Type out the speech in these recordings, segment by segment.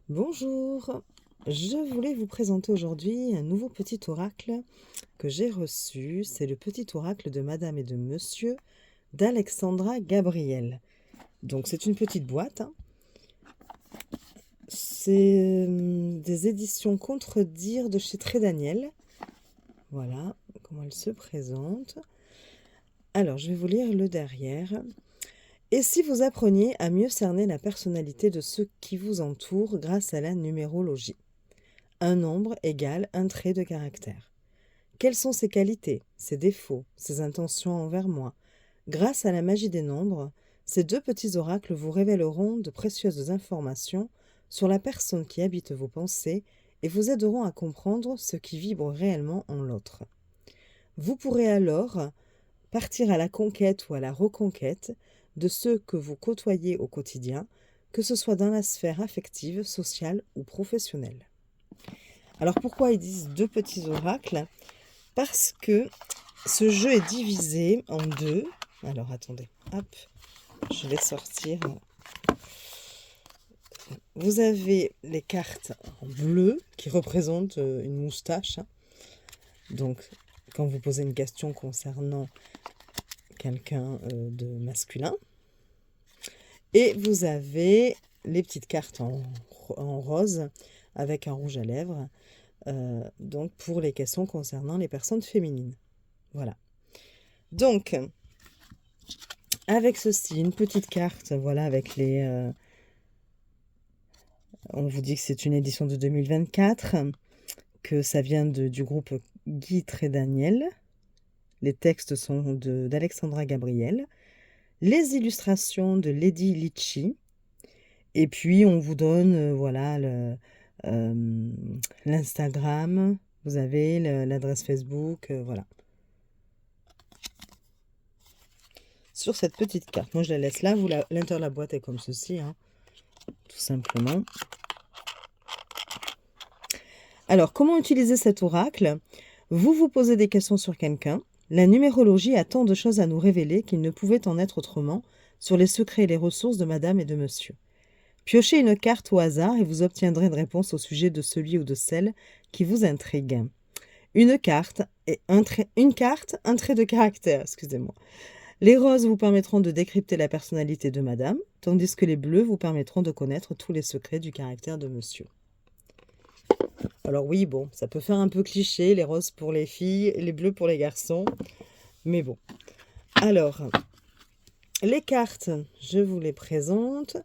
Bonjour, je voulais vous présenter aujourd'hui un nouveau petit oracle que j'ai reçu. C'est le petit oracle de Madame et de Monsieur d'Alexandra Gabriel. Donc c'est une petite boîte, hein. C'est des éditions Contredire de chez Très Daniel. Voilà comment elle se présente. Alors je vais vous lire le derrière. Et si vous appreniez à mieux cerner la personnalité de ceux qui vous entourent grâce à la numérologie? Un nombre égale un trait de caractère. Quelles sont ses qualités, ses défauts, ses intentions envers moi? Grâce à la magie des nombres, ces deux petits oracles vous révéleront de précieuses informations sur la personne qui habite vos pensées et vous aideront à comprendre ce qui vibre réellement en l'autre. Vous pourrez alors partir à la conquête ou à la reconquête de ceux que vous côtoyez au quotidien, que ce soit dans la sphère affective, sociale ou professionnelle. Alors pourquoi ils disent deux petits oracles? Parce que ce jeu est divisé en deux. Alors attendez, hop, je vais sortir. Vous avez les cartes en bleu qui représentent une moustache, hein. Donc quand vous posez une question concernant quelqu'un de masculin. Et vous avez les petites cartes en rose avec un rouge à lèvres. Donc pour les questions concernant les personnes féminines. Voilà. Donc, avec ceci, une petite carte, voilà, avec les... on vous dit que c'est une édition de 2024, que ça vient du groupe Guy et Daniel. Les textes sont d'Alexandra Gabriel. Les illustrations de Lady Litchi. Et puis, on vous donne, voilà, l'Instagram. Vous avez l'adresse Facebook, voilà. Sur cette petite carte. Moi, je la laisse là. L'intérieur de la boîte est comme ceci, hein, tout simplement. Alors, comment utiliser cet oracle? Vous vous posez des questions sur quelqu'un. La numérologie a tant de choses à nous révéler qu'il ne pouvait en être autrement sur les secrets et les ressources de Madame et de Monsieur. Piochez une carte au hasard et vous obtiendrez une réponse au sujet de celui ou de celle qui vous intrigue. Une carte, un trait de caractère, excusez-moi. Les roses vous permettront de décrypter la personnalité de Madame, tandis que les bleus vous permettront de connaître tous les secrets du caractère de Monsieur. Alors oui, bon, ça peut faire un peu cliché, les roses pour les filles, les bleus pour les garçons, mais bon. Alors, les cartes, je vous les présente.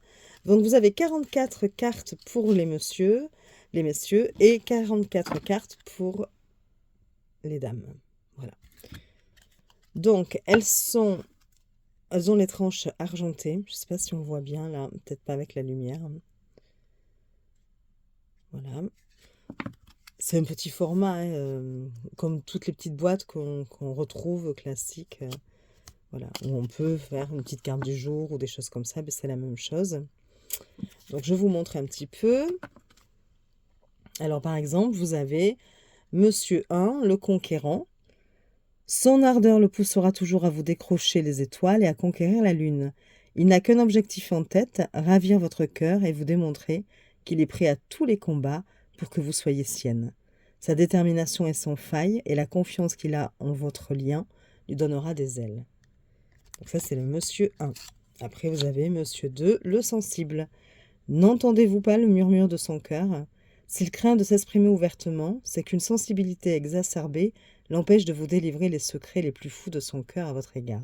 Donc vous avez 44 cartes pour les messieurs, et 44 cartes pour les dames. Voilà. Donc, elles ont les tranches argentées. Je ne sais pas si on voit bien là, peut-être pas avec la lumière. Voilà. C'est un petit format, hein, comme toutes les petites boîtes qu'on retrouve classiques. Voilà, où on peut faire une petite carte du jour ou des choses comme ça, mais c'est la même chose. Donc, je vous montre un petit peu. Alors, par exemple, vous avez Monsieur 1, le conquérant. Son ardeur le poussera toujours à vous décrocher les étoiles et à conquérir la lune. Il n'a qu'un objectif en tête, ravir votre cœur et vous démontrer qu'il est prêt à tous les combats pour que vous soyez sienne. Sa détermination est sans faille et la confiance qu'il a en votre lien lui donnera des ailes. Donc ça, c'est le Monsieur 1. Après, vous avez Monsieur 2, le sensible. N'entendez-vous pas le murmure de son cœur? S'il craint de s'exprimer ouvertement, c'est qu'une sensibilité exacerbée l'empêche de vous délivrer les secrets les plus fous de son cœur à votre égard.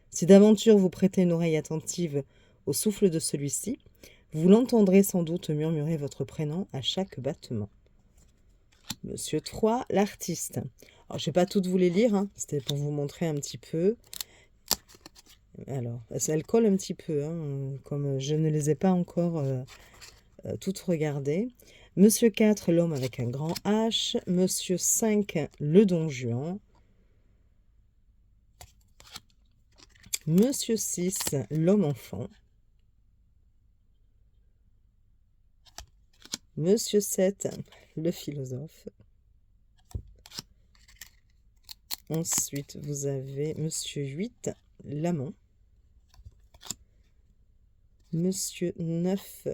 Si d'aventure vous prêtez une oreille attentive au souffle de celui-ci, vous l'entendrez sans doute murmurer votre prénom à chaque battement. Monsieur 3, l'artiste. Alors, je ne vais pas toutes vous les lire, hein, c'était pour vous montrer un petit peu. Alors, elle colle un petit peu, hein, comme je ne les ai pas encore toutes regardées. Monsieur 4, l'homme avec un grand H. Monsieur 5, le don Juan. Monsieur 6, l'homme enfant. Monsieur 7, le philosophe. Ensuite, vous avez Monsieur 8, l'amant. Monsieur 9,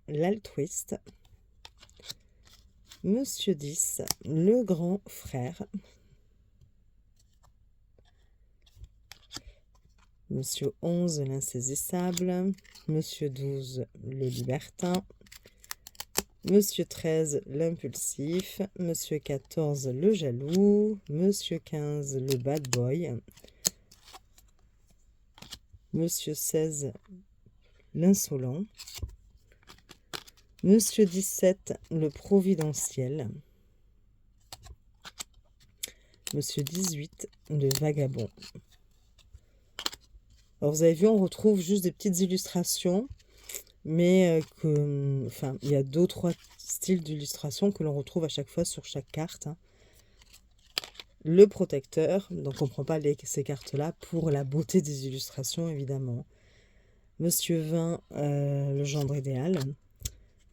l'altruiste. Monsieur 10, le grand frère. Monsieur 11, l'insaisissable. Monsieur 12, le libertin. Monsieur 13, l'impulsif. Monsieur 14, le jaloux. Monsieur 15, le bad boy. Monsieur 16, l'insolent. Monsieur 17, le providentiel. Monsieur 18, le vagabond. Alors vous avez vu, on retrouve juste des petites illustrations, mais enfin, il y a 2 ou 3 styles d'illustration que l'on retrouve à chaque fois sur chaque carte. Hein. Le protecteur, donc on ne prend pas ces cartes-là pour la beauté des illustrations, évidemment. Monsieur 20, le gendre idéal.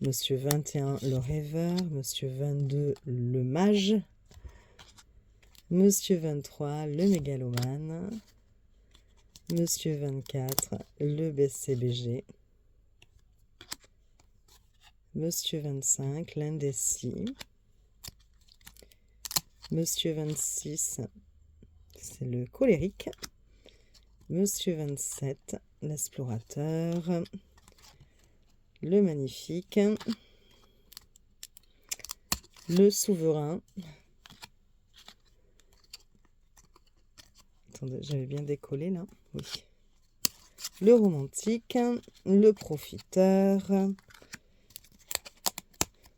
Monsieur 21, le rêveur. Monsieur 22, le mage. Monsieur 23, le mégalomane. Monsieur 24, le BCBG. Monsieur 25, l'indécis. Monsieur 26, c'est le colérique. Monsieur 27, l'explorateur. Le magnifique. Le souverain. Attendez, j'avais bien décollé là. Oui. Le romantique. Le profiteur.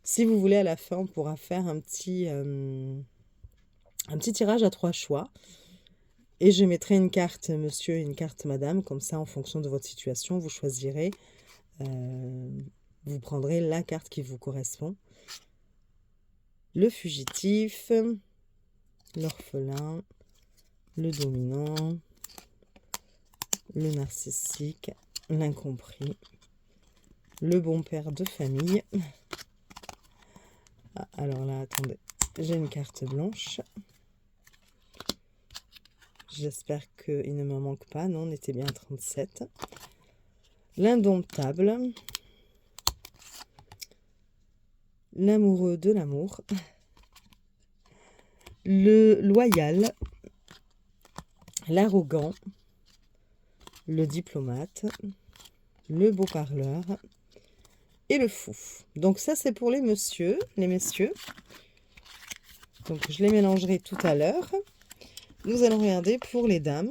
Si vous voulez, à la fin, on pourra faire un petit tirage à 3 choix. Et je mettrai une carte monsieur et une carte madame. Comme ça, en fonction de votre situation, vous choisirez. Vous prendrez la carte qui vous correspond. Le fugitif. L'orphelin. Le dominant. Le narcissique. L'incompris. Le bon père de famille. Ah, alors là, attendez. J'ai une carte blanche. J'espère qu'il ne me manque pas. Non, on était bien à 37. L'indomptable. L'amoureux de l'amour. Le loyal. L'arrogant. Le diplomate. Le beau parleur. Et le fou. Donc ça, c'est pour les messieurs. Donc je les mélangerai tout à l'heure. Nous allons regarder pour les dames.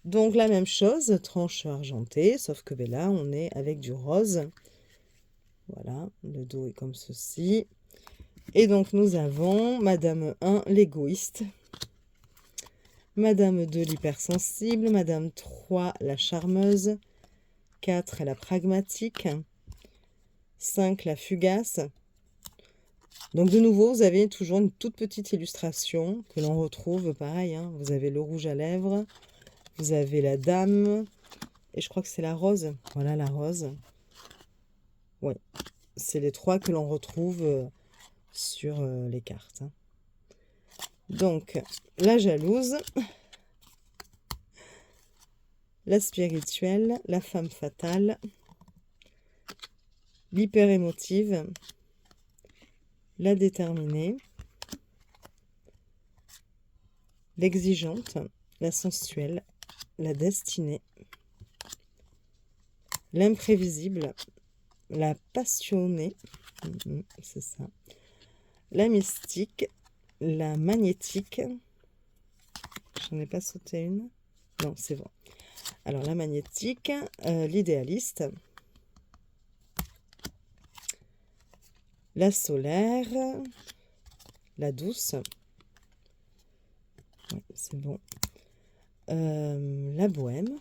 Donc la même chose, tranche argentée, sauf que ben là, on est avec du rose. Voilà, le dos est comme ceci. Et donc nous avons Madame 1, l'égoïste. Madame 2, l'hypersensible. Madame 3, la charmeuse. 4, la pragmatique. 5, la fugace. Donc de nouveau, vous avez toujours une toute petite illustration que l'on retrouve, pareil, hein, vous avez le rouge à lèvres, vous avez la dame, et je crois que c'est la rose. Voilà la rose. Oui, c'est les 3 que l'on retrouve sur les cartes. Hein. Donc, la jalouse, la spirituelle, la femme fatale, l'hyper émotive, la déterminée, l'exigeante, la sensuelle, la destinée, l'imprévisible, la passionnée, c'est ça, la mystique, la magnétique, j'en ai pas sauté une, non c'est bon, alors la magnétique, l'idéaliste, la solaire, la douce, ouais, c'est bon, la bohème,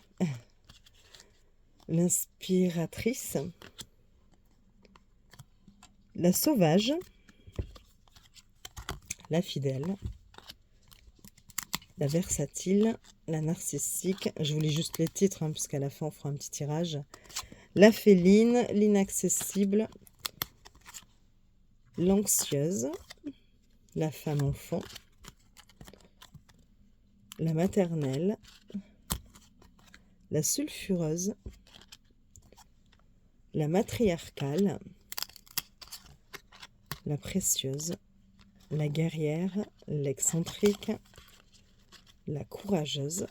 l'inspiratrice, la sauvage, la fidèle, la versatile, la narcissique, je vous lis juste les titres, hein, puisqu'à la fin on fera un petit tirage, la féline, l'inaccessible, l'anxieuse, la femme enfant, la maternelle, la sulfureuse, la matriarcale, la précieuse, la guerrière, l'excentrique, la courageuse,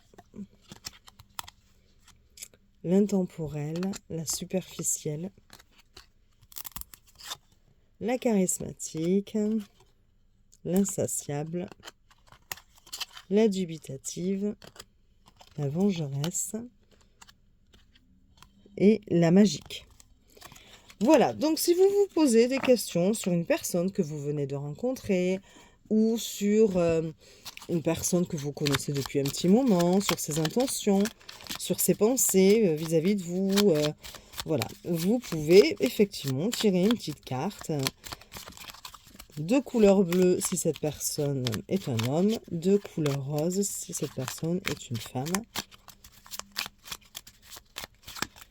l'intemporelle, la superficielle, la charismatique, l'insatiable, la dubitative, la vengeresse et la magique. Voilà, donc si vous vous posez des questions sur une personne que vous venez de rencontrer ou sur une personne que vous connaissez depuis un petit moment, sur ses intentions, sur ses pensées vis-à-vis de vous, voilà, vous pouvez effectivement tirer une petite carte de couleur bleue si cette personne est un homme, de couleur rose si cette personne est une femme.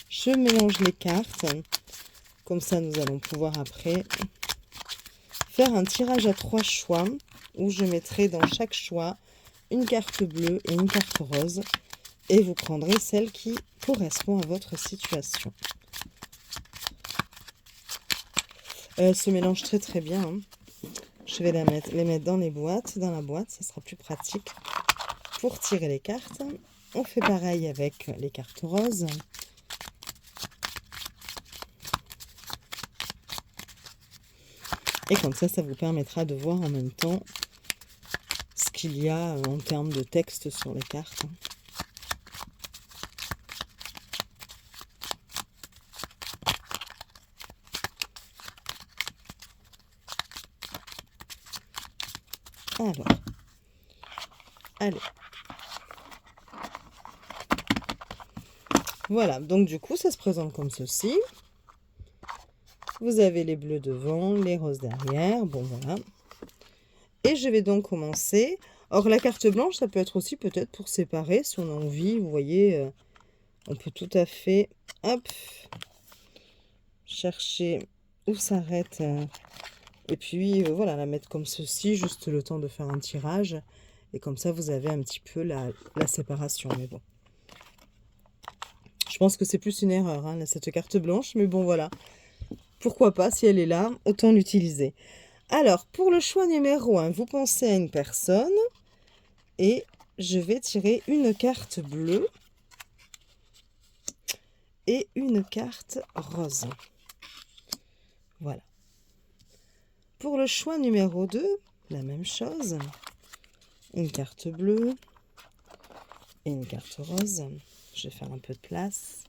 Je mélange les cartes, comme ça nous allons pouvoir après faire un tirage à 3 choix où je mettrai dans chaque choix une carte bleue et une carte rose et vous prendrez celle qui correspond à votre situation. Elles se mélangent très très bien. Hein. Je vais les mettre dans la boîte, ça sera plus pratique pour tirer les cartes. On fait pareil avec les cartes roses. Et comme ça vous permettra de voir en même temps ce qu'il y a en termes de texte sur les cartes. Alors, allez. Voilà, donc du coup, ça se présente comme ceci. Vous avez les bleus devant, les roses derrière. Bon, voilà. Et je vais donc commencer. Or, la carte blanche, ça peut être aussi peut-être pour séparer, si on a envie. Vous voyez, on peut tout à fait, hop, chercher où s'arrête. Et puis, voilà, la mettre comme ceci, juste le temps de faire un tirage. Et comme ça, vous avez un petit peu la séparation. Mais bon. Je pense que c'est plus une erreur, hein, cette carte blanche. Mais bon, voilà. Pourquoi pas, si elle est là, autant l'utiliser. Alors, pour le choix numéro 1, vous pensez à une personne. Et je vais tirer une carte bleue. Et une carte rose. Voilà. Pour le choix numéro 2, la même chose. Une carte bleue et une carte rose. Je vais faire un peu de place.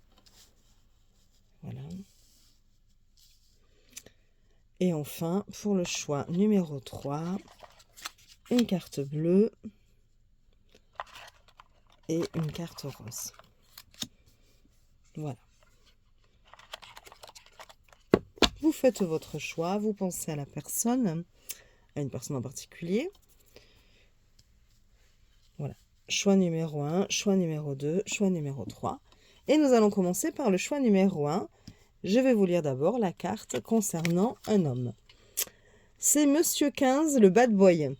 Voilà. Et enfin, pour le choix numéro 3, une carte bleue et une carte rose. Voilà. Vous faites votre choix, vous pensez à la personne, à une personne en particulier. Voilà. Choix numéro 1, choix numéro 2, choix numéro 3. Et nous allons commencer par le choix numéro 1. Je vais vous lire d'abord la carte concernant un homme. C'est Monsieur 15, le bad boy.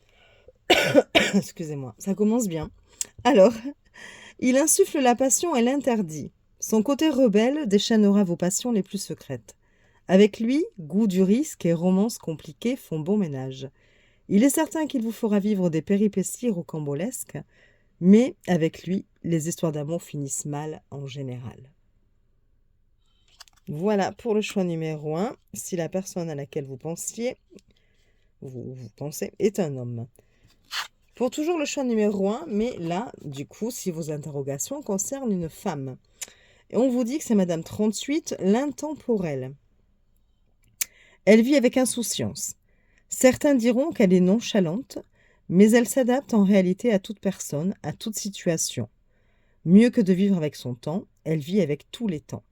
Excusez-moi, ça commence bien. Alors, il insuffle la passion et l'interdit. Son côté rebelle déchaînera vos passions les plus secrètes. Avec lui, goût du risque et romances compliquées font bon ménage. Il est certain qu'il vous fera vivre des péripéties rocambolesques, mais avec lui, les histoires d'amour finissent mal en général. Voilà pour le choix numéro 1, si la personne à laquelle vous pensez, est un homme. Pour toujours le choix numéro 1, mais là, du coup, si vos interrogations concernent une femme. Et on vous dit que c'est Madame 38, l'intemporelle. Elle vit avec insouciance. Certains diront qu'elle est nonchalante, mais elle s'adapte en réalité à toute personne, à toute situation. Mieux que de vivre avec son temps, elle vit avec tous les temps.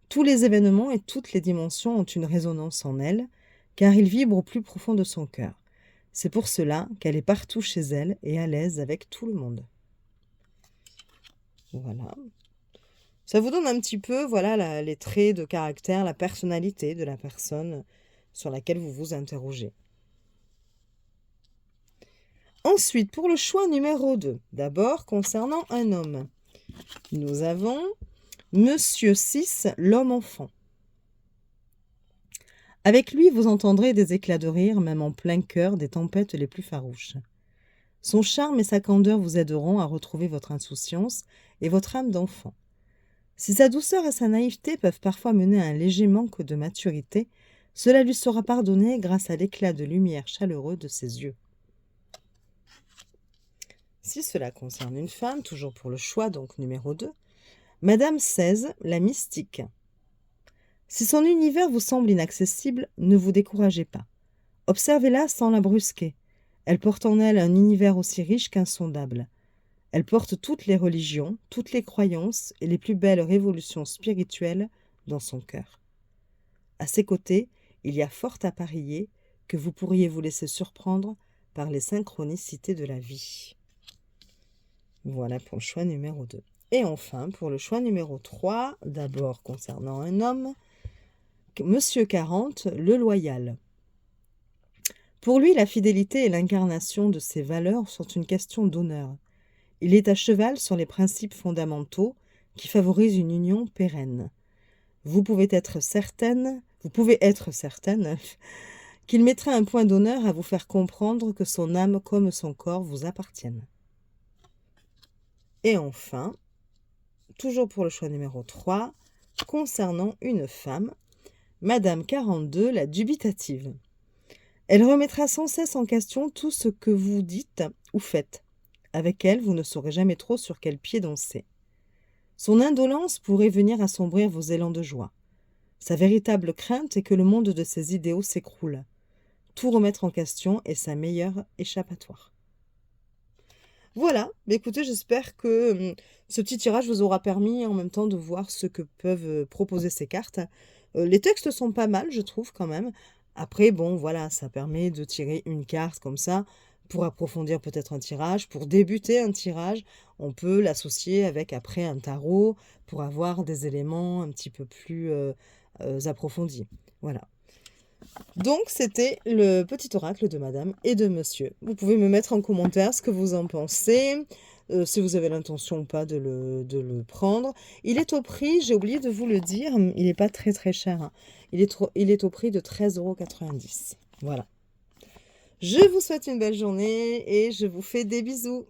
Tous les événements et toutes les dimensions ont une résonance en elle, car ils vibrent au plus profond de son cœur. C'est pour cela qu'elle est partout chez elle et à l'aise avec tout le monde. Voilà. Ça vous donne un petit peu, voilà, les traits de caractère, la personnalité de la personne sur laquelle vous vous interrogez. Ensuite, pour le choix numéro 2, d'abord concernant un homme, nous avons Monsieur 6, l'homme-enfant. Avec lui, vous entendrez des éclats de rire, même en plein cœur des tempêtes les plus farouches. Son charme et sa candeur vous aideront à retrouver votre insouciance et votre âme d'enfant. Si sa douceur et sa naïveté peuvent parfois mener à un léger manque de maturité, cela lui sera pardonné grâce à l'éclat de lumière chaleureux de ses yeux. Si cela concerne une femme, toujours pour le choix, donc numéro 2, Madame 16, la mystique. Si son univers vous semble inaccessible, ne vous découragez pas. Observez-la sans la brusquer. Elle porte en elle un univers aussi riche qu'insondable. Elle porte toutes les religions, toutes les croyances et les plus belles révolutions spirituelles dans son cœur. À ses côtés, il y a fort à parier que vous pourriez vous laisser surprendre par les synchronicités de la vie. Voilà pour le choix numéro 2. Et enfin, pour le choix numéro 3, d'abord concernant un homme, Monsieur 40, le loyal. Pour lui, la fidélité et l'incarnation de ses valeurs sont une question d'honneur. Il est à cheval sur les principes fondamentaux qui favorisent une union pérenne. Vous pouvez être certaine qu'il mettrait un point d'honneur à vous faire comprendre que son âme comme son corps vous appartiennent. Et enfin, toujours pour le choix numéro 3, concernant une femme, Madame 42, la dubitative. Elle remettra sans cesse en question tout ce que vous dites ou faites. Avec elle, vous ne saurez jamais trop sur quel pied danser. Son indolence pourrait venir assombrir vos élans de joie. Sa véritable crainte est que le monde de ses idéaux s'écroule. Tout remettre en question est sa meilleure échappatoire. Voilà, écoutez, j'espère que ce petit tirage vous aura permis en même temps de voir ce que peuvent proposer ces cartes. Les textes sont pas mal, je trouve, quand même. Après, bon, voilà, ça permet de tirer une carte comme ça pour approfondir peut-être un tirage. Pour débuter un tirage, on peut l'associer avec après un tarot pour avoir des éléments un petit peu plus approfondis. Voilà. Donc, c'était le petit oracle de madame et de monsieur. Vous pouvez me mettre en commentaire ce que vous en pensez, si vous avez l'intention ou pas de le prendre. Il est au prix, j'ai oublié de vous le dire, il n'est pas très très cher, hein. Il est au prix de 13,90 €. Voilà. Je vous souhaite une belle journée et je vous fais des bisous.